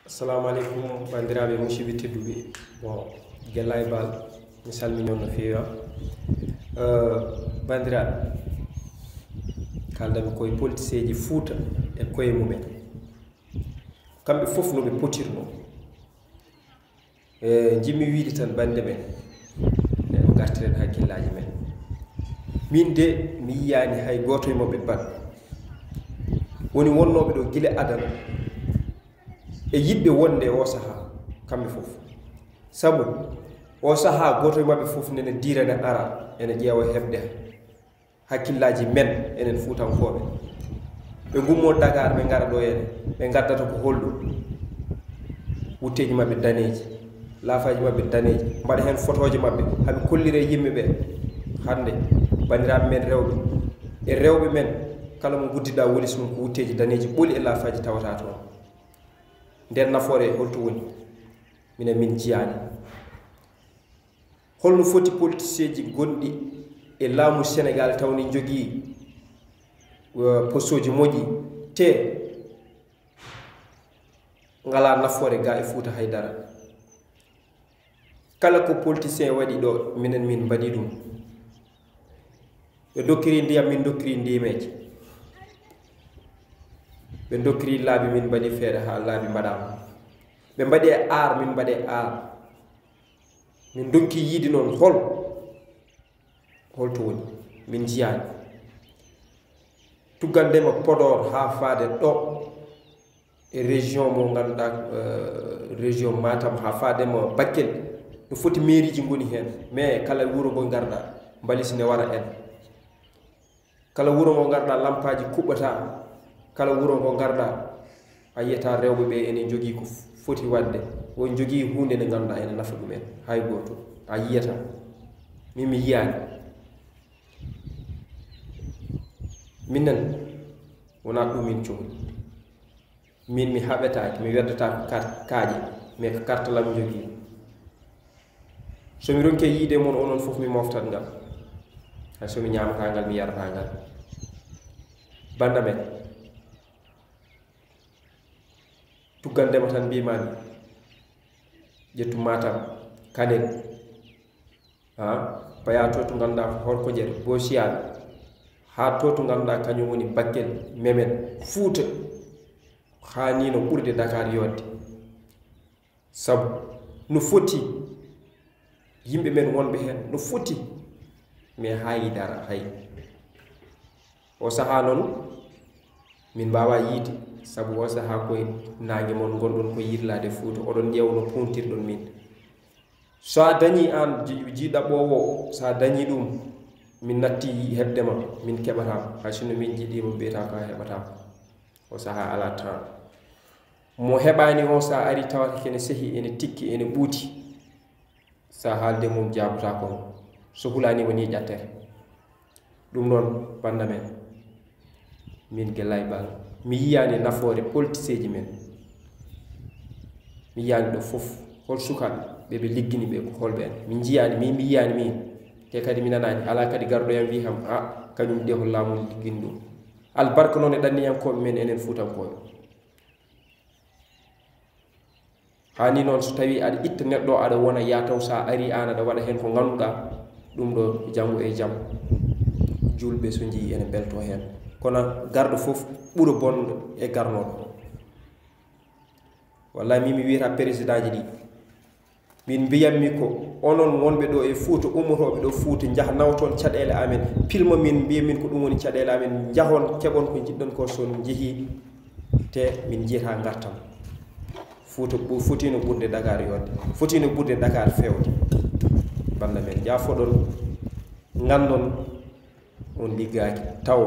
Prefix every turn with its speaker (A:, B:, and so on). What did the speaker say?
A: Assalamu alaikum bandiraɓe musidɓe tedduɓe. Bon gella e bal mi salmini on no feewi. Bandiraɓe kaldami koye politicien ji Fouta e koye mumen kamɓe fof no ɓe potirno. Jimmi wiide tan bande men gartiren hakkillaji men. Min de mi yiyani hay goto e mabɓe ban woni wonnoɓe ɗo gila adana e yiɓɓe wonde o saha kamɓe fof, sabu o saha goto e mabɓe fof nene dirane ara ene ƴeewa heɓde hakkillaji men enen Fuutankoɓe. ɓe gummo Dakar ɓe gara ɗo ene ɓe gaddata ko holɗum wutteji mabɓe daneji, laafaji mabɓe daneji, mbaɗa hen photoje mabɓe haɓe kollire yimɓeɓe. hande bandiraɓe men rewɓe e rewɓe men kala mo guddiɗa wolis mum ko wutteji daneji ɓooli e laafaji tawata toon. nden nafoore holto woni minen min jiyani holno foti politicien ji gonɗi e laamu Sénégal tawni jogii postoji moƴƴi te ngala nafoore ga e Fouta haydara. kala ko politicien waɗi ɗo minen min mbaɗi ɗum. ɓe dokkiri ndiyam min dokkiri ndimeje, ɓe dokkiri laabi min mbaɗi feere ha laabi mbaɗama, ɓe mbaɗi e aar min mbaɗi e aar. min donki yiide noon holto woni min jiyani tuggandema Podor ha faade ɗo e région mo ganduɗa région Matam ha faadema Bakel no foti mairie ji goni hen. mais kala wuro ngo garɗa mbalisi ne wara en, kala wuro ngo garɗa lampaji kuɓɓata, kala wuro ngo garɗa a yiyata rewɓe ɓe ene jogii ko foti wadde, won jogii hunde nde ganduɗa ene nafa ɗumen hay goto a yiyata. min mi yiyani minen wona ɗum min cohli, min mi haɓetaki mi weddata kaaƴe mais ko carte lam jogii. somi ronke yiide mon onon fof mi moftat ngal, hay somi ñamata ngal mi yarata ngal. banda men tuggandema tan mbimami ƴettu Matam Kanel paya to ganduɗa ko Horko Diere Bosiyaɓe ha to ganduɗa kañum woni Bakel memen Fouta hanino ɓurde Dakar yodde. sabu no foti yimɓe men wonɓe hen no foti mais hayidara hay o saha noon min mbawa yiide, sabu o saha koye nangue mon gonɗon ko yirlade Fouta oɗon ƴewno puntirɗon min. so a dañi an jiɗaɓowo sa dañi ɗum min natti heɓdema min keɓatama, hay sinno min jiiɗima mbiyata ka heɓatama. o saha ala temps mo heɓani o sa ari tawata kene sehi ene tikki ene ɓuuti, sa haalde mum jabata kon so hulanima ni ƴattere. ɗum noon banda men min gella e bal mi yiyani nafoore politicien ji men, mi yiyani ɗo fof hol sukaɓe ɓeɓe liggini ɓe ko holɓe en min jiyani mi yiyani min te kadi mi nanani ala kadi garɗoyam wi kam kañum de hol laamu liggini ɗum. albarka noon e ɗanniyankoɓe men enen Fuutankoɓe. hani noon so tawi aɗa itta neɗɗo aɗa wona yataw sa ari an aɗa waɗa hen ko ganduɗa ɗum ɗo janggo e jaam julɓe so jii ene belto hen. kono garɗo fof ɓuura bonɗo e garnoɗo. wallahi min mi wiyata président ji ɗi min mbiyatmi ko onon wonɓe ɗo e Fouta ummotoɓe ɗo Fouta jaaha nawton caɗele amen pilma min mbiya min ko ɗum woni caɗele amen, jahon keɓon ko jiɗɗon ko son jeehi te min jiyata gartam. Fouta fotino ɓurde Dakar yodde, fotino ɓurde Dakar fewde. banda men jafoɗon gandon on liggaki taw